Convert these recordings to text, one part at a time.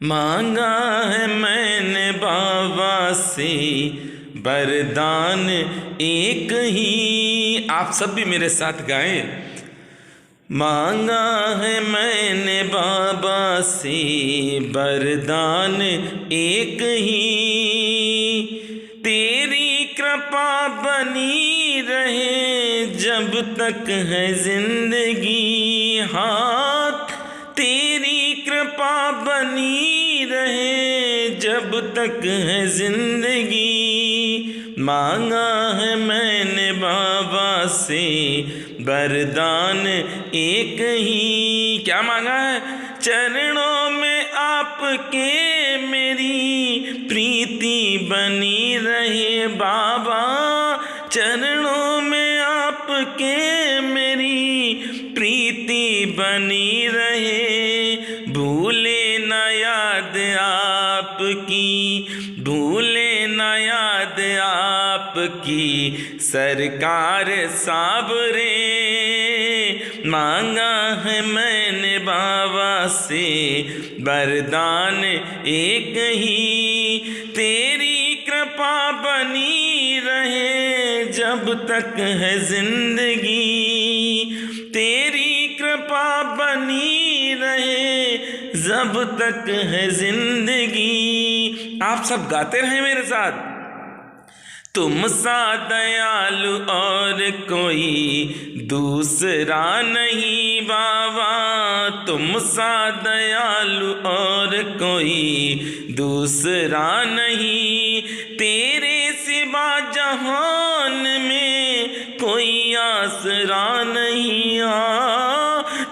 मांगा है मैंने बाबा से वरदान एक ही। आप सब भी मेरे साथ गाएं। मांगा है मैंने बाबा से वरदान एक ही, तेरी कृपा बनी रहे जब तक है जिंदगी। हाथ तेरी कृपा बनी रहे जब तक है जिंदगी। मांगा है मैंने बाबा से वरदान एक ही। क्या मांगा है? चरणों में आपके मेरी प्रीति बनी रहे बाबा। चरणों में आपके मेरी प्रीति बनी रहे। भूले न याद आपकी, भूले न याद आपकी सरकार साबरे। मांगा है मैंने बाबा से वरदान एक ही, तेरी कृपा बनी रहे जब तक है जिंदगी। तेरी कृपा बनी रहे जब तक है जिंदगी। आप सब गाते रहे मेरे साथ। तुम सा दयालु और कोई दूसरा नहीं बाबा। तुम सा दयालु और कोई दूसरा नहीं। तेरे सिवा जहान में कोई आसरा नहीं।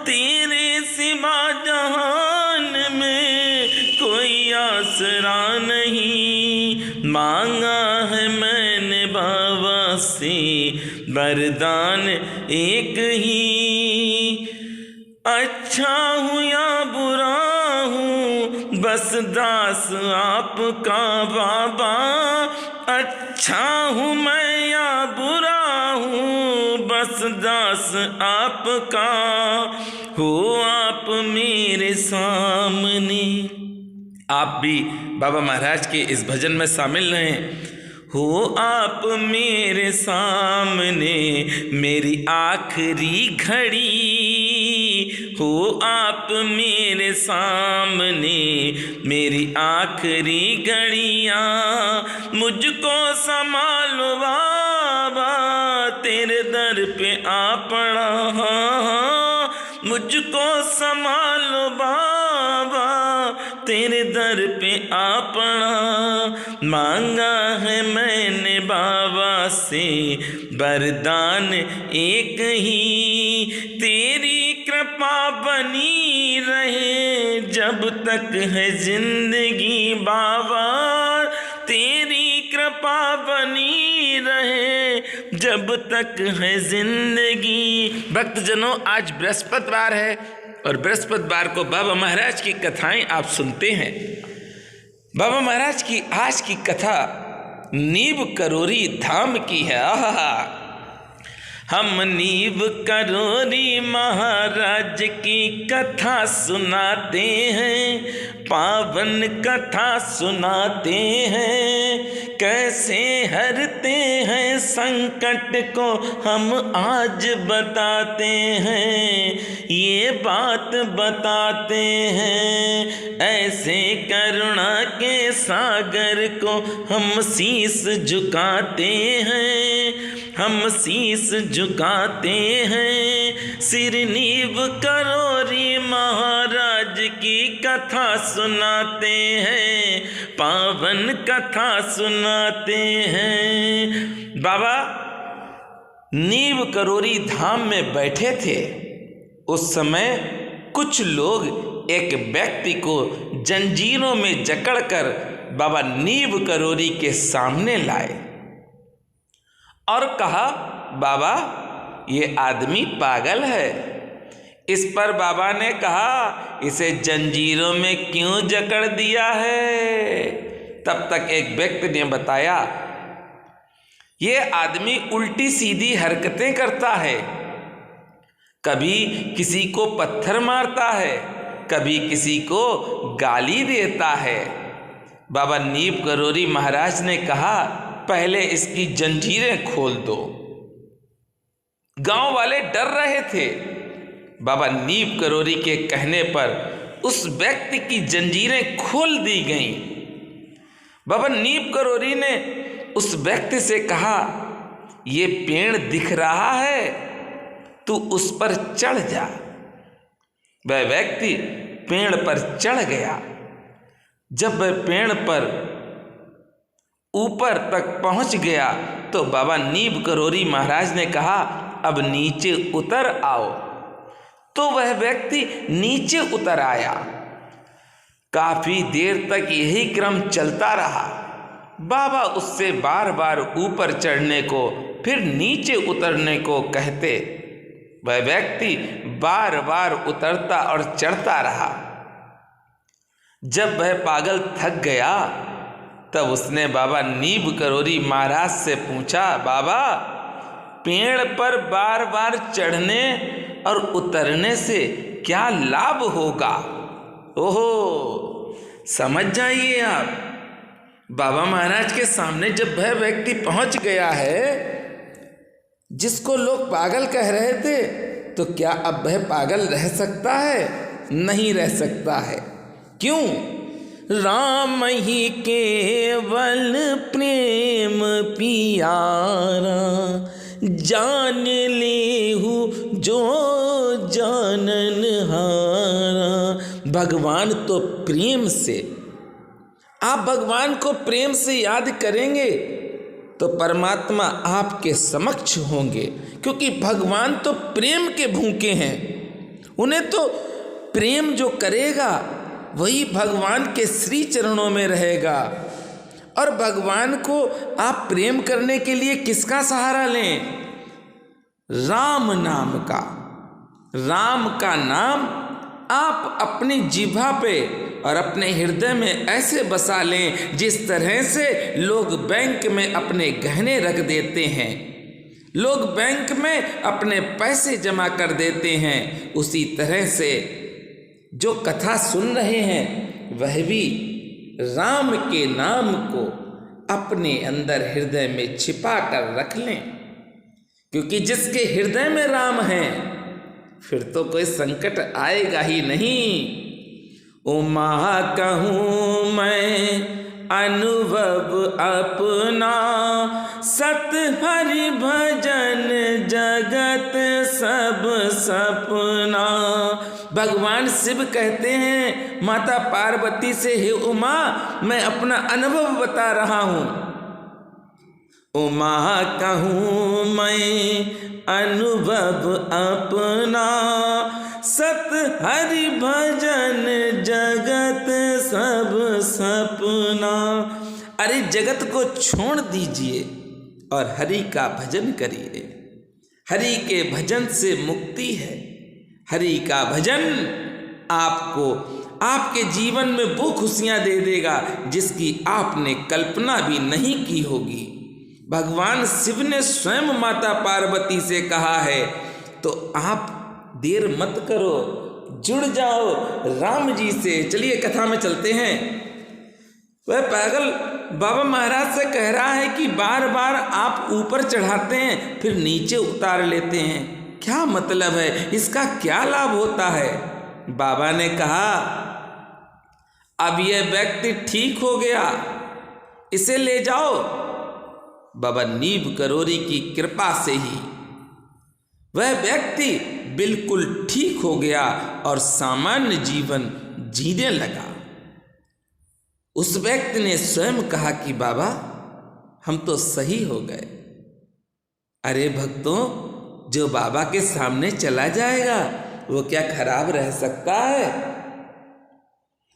तेरे सिवा जहान में कोई आसरा नहीं। मांगा है मैंने बाबा से वरदान एक ही। अच्छा हूँ या बुरा हूँ बस दास आपका बाबा। अच्छा हूँ मैं या बुरा हूँ बस दास आपका। हो आप मेरे सामने। आप भी बाबा महाराज के इस भजन में शामिल रहें। हो आप मेरे सामने मेरी आखिरी घड़ी। हो आप मेरे सामने मेरी आखिरी घड़ियाँ। मुझको संभालो बाबा तेरे दर पे आ पड़ा। मुझको संभालो बाबा तेरे दर पे आ पड़ा। मांगा है मैंने बाबा से वरदान एक ही, तेरी कृपा बनी रहे जब तक है जिंदगी बाबा। तेरी कृपा बनी रहे जब तक है जिंदगी। भक्तजनों, आज बृहस्पतिवार है और बृहस्पतिवार को बाबा महाराज की कथाएं आप सुनते हैं। बाबा महाराज की आज की कथा नीव करोरी धाम की है। आहा, हम नीव करोरी महाराज की कथा सुनाते हैं, पावन कथा सुनाते हैं। कैसे हरते हैं संकट को हम आज बताते हैं, ये बात बताते हैं। ऐसे करुणा के सागर को हम शीस झुकाते हैं, हम शीस झुकाते हैं। सिर नीव करोरी महाराज की कथा सुनाते हैं, पावन कथा सुनाते हैं। बाबा नीव करोरी धाम में बैठे थे। उस समय कुछ लोग एक व्यक्ति को जंजीरों में जकड़कर बाबा नीव करोरी के सामने लाए और कहा, बाबा ये आदमी पागल है। इस पर बाबा ने कहा, इसे जंजीरों में क्यों जकड़ दिया है? तब तक एक व्यक्ति ने बताया, ये आदमी उल्टी सीधी हरकतें करता है। कभी किसी को पत्थर मारता है, कभी किसी को गाली देता है। बाबा नीम करोरी महाराज ने कहा, पहले इसकी जंजीरें खोल दो। गांव वाले डर रहे थे। बाबा नीम करोरी के कहने पर उस व्यक्ति की जंजीरें खोल दी गईं। बाबा नीम करोरी ने उस व्यक्ति से कहा, ये पेड़ दिख रहा है, तू उस पर चढ़ जा। वह व्यक्ति पेड़ पर चढ़ गया। जब वह पेड़ पर ऊपर तक पहुंच गया तो बाबा नीम करोरी महाराज ने कहा, अब नीचे उतर आओ। तो वह व्यक्ति नीचे उतर आया। काफी देर तक यही क्रम चलता रहा। बाबा उससे बार बार ऊपर चढ़ने को फिर नीचे उतरने को कहते। वह व्यक्ति बार बार उतरता और चढ़ता रहा। जब वह पागल थक गया तब उसने बाबा नीम करोरी महाराज से पूछा, बाबा पेड़ पर बार बार चढ़ने और उतरने से क्या लाभ होगा? ओहो, समझ जाइए आप। बाबा महाराज के सामने जब वह व्यक्ति पहुंच गया है जिसको लोग पागल कह रहे थे, तो क्या अब वह पागल रह सकता है? नहीं रह सकता है। क्यों? राम ही केवल प्रेम पियारा, जान लेहु जो जानन हारा। भगवान तो प्रेम से, आप भगवान को प्रेम से याद करेंगे तो परमात्मा आपके समक्ष होंगे, क्योंकि भगवान तो प्रेम के भूखे हैं। उन्हें तो प्रेम जो करेगा वही भगवान के श्री चरणों में रहेगा। और भगवान को आप प्रेम करने के लिए किसका सहारा लें? राम नाम का। राम का नाम आप अपनी जिह्वा पे और अपने हृदय में ऐसे बसा लें जिस तरह से लोग बैंक में अपने गहने रख देते हैं, लोग बैंक में अपने पैसे जमा कर देते हैं। उसी तरह से जो कथा सुन रहे हैं वह भी राम के नाम को अपने अंदर हृदय में छिपा कर रख लें, क्योंकि जिसके हृदय में राम है फिर तो कोई संकट आएगा ही नहीं। उमा कहूँ मैं अनुभव अपना, सत हरि भजन जगत सब सपना। भगवान शिव कहते हैं माता पार्वती से, हे उमा मैं अपना अनुभव बता रहा हूँ। उमा कहूँ मैं अनुभव अपना, सत हरि भजन जगत सब सपना। अरे जगत को छोड़ दीजिए और हरि का भजन करिए। हरि के भजन से मुक्ति है। हरि का भजन आपको आपके जीवन में वो खुशियां दे देगा जिसकी आपने कल्पना भी नहीं की होगी। भगवान शिव ने स्वयं माता पार्वती से कहा है, तो आप देर मत करो, जुड़ जाओ राम जी से। चलिए कथा में चलते हैं। वह पागल बाबा महाराज से कह रहा है कि बार बार आप ऊपर चढ़ाते हैं फिर नीचे उतार लेते हैं, क्या मतलब है? इसका क्या लाभ होता है? बाबा ने कहा, अब यह व्यक्ति ठीक हो गया, इसे ले जाओ। बाबा नीम करोरी की कृपा से ही वह व्यक्ति बिल्कुल ठीक हो गया और सामान्य जीवन जीने लगा। उस व्यक्ति ने स्वयं कहा कि बाबा हम तो सही हो गए। अरे भक्तों, जो बाबा के सामने चला जाएगा वो क्या खराब रह सकता है?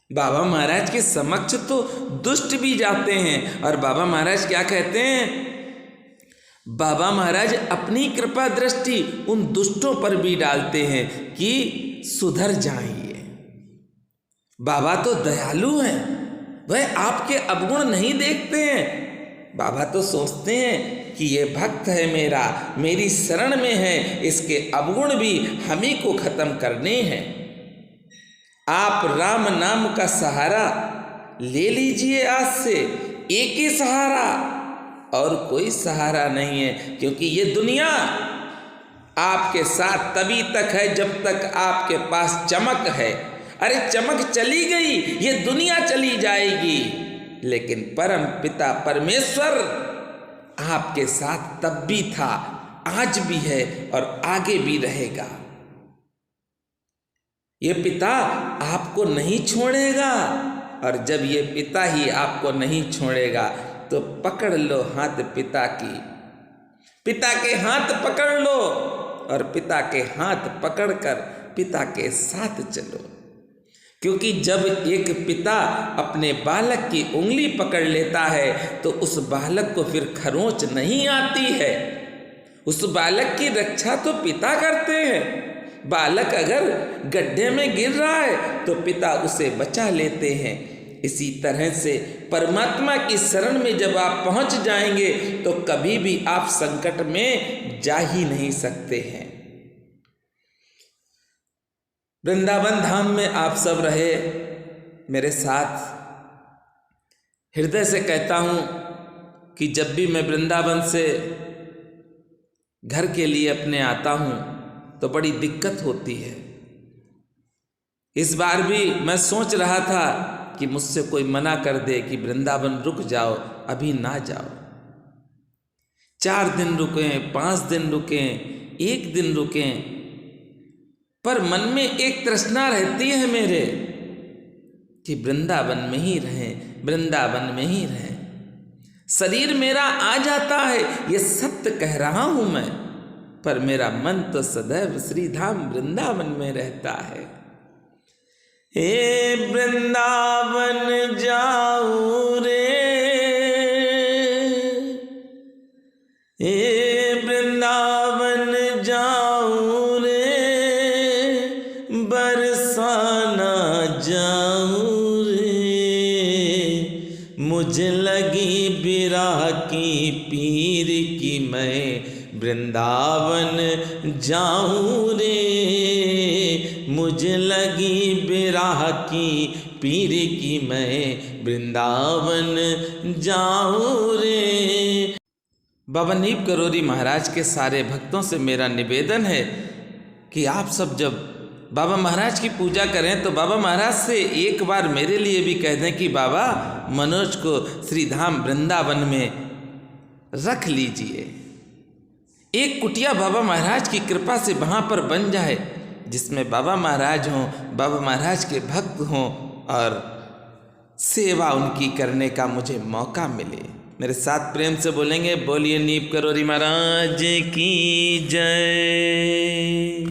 बाबा महाराज के समक्ष तो दुष्ट भी जाते हैं और बाबा महाराज क्या कहते हैं? बाबा महाराज अपनी कृपा दृष्टि उन दुष्टों पर भी डालते हैं कि सुधर जाइए। बाबा तो दयालु हैं, वह आपके अवगुण नहीं देखते हैं। बाबा तो सोचते हैं कि ये भक्त है मेरा, मेरी शरण में है, इसके अवगुण भी हम ही को खत्म करने हैं। आप राम नाम का सहारा ले लीजिए आज से, एक ही सहारा, और कोई सहारा नहीं है, क्योंकि ये दुनिया आपके साथ तभी तक है जब तक आपके पास चमक है। अरे चमक चली गई, ये दुनिया चली जाएगी, लेकिन परम पिता परमेश्वर आपके साथ तब भी था, आज भी है और आगे भी रहेगा। ये पिता आपको नहीं छोड़ेगा, और जब ये पिता ही आपको नहीं छोड़ेगा तो पकड़ लो हाथ पिता की, पिता के हाथ पकड़ लो और पिता के हाथ पकड़कर पिता के साथ चलो। क्योंकि जब एक पिता अपने बालक की उंगली पकड़ लेता है तो उस बालक को फिर खरोंच नहीं आती है, उस बालक की रक्षा तो पिता करते हैं। बालक अगर गड्ढे में गिर रहा है तो पिता उसे बचा लेते हैं। इसी तरह से परमात्मा की शरण में जब आप पहुंच जाएंगे तो कभी भी आप संकट में जा ही नहीं सकते हैं। वृंदावन धाम में आप सब रहे मेरे साथ। हृदय से कहता हूँ कि जब भी मैं वृंदावन से घर के लिए अपने आता हूँ तो बड़ी दिक्कत होती है। इस बार भी मैं सोच रहा था कि मुझसे कोई मना कर दे कि वृंदावन रुक जाओ, अभी ना जाओ। 4 दिन रुकें, 5 दिन रुकें, 1 दिन रुकें, पर मन में एक तृष्णा रहती है मेरे कि वृंदावन में ही रहें, वृंदावन में ही रहें। शरीर मेरा आ जाता है, ये सत्य कह रहा हूं मैं, पर मेरा मन तो सदैव श्रीधाम वृंदावन में रहता है। हे वृंदावन जाऊं रे, हे वृंदावन जाऊं रे, बरसाना जाऊं रे, मुझे लगी बिरह की पीर की मैं वृंदावन जाऊं रे, मुझे लगी बिरह की पीर की मैं वृंदावन जाऊं रे। बाबा नीब करोरी महाराज के सारे भक्तों से मेरा निवेदन है कि आप सब जब बाबा महाराज की पूजा करें तो बाबा महाराज से एक बार मेरे लिए भी कह दें कि बाबा मनोज को श्रीधाम वृंदावन में रख लीजिए। एक कुटिया बाबा महाराज की कृपा से वहाँ पर बन जाए, जिसमें बाबा महाराज हों, बाबा महाराज के भक्त हों और सेवा उनकी करने का मुझे मौका मिले। मेरे साथ प्रेम से बोलेंगे, बोलिए नीब करोरी महाराज की जय।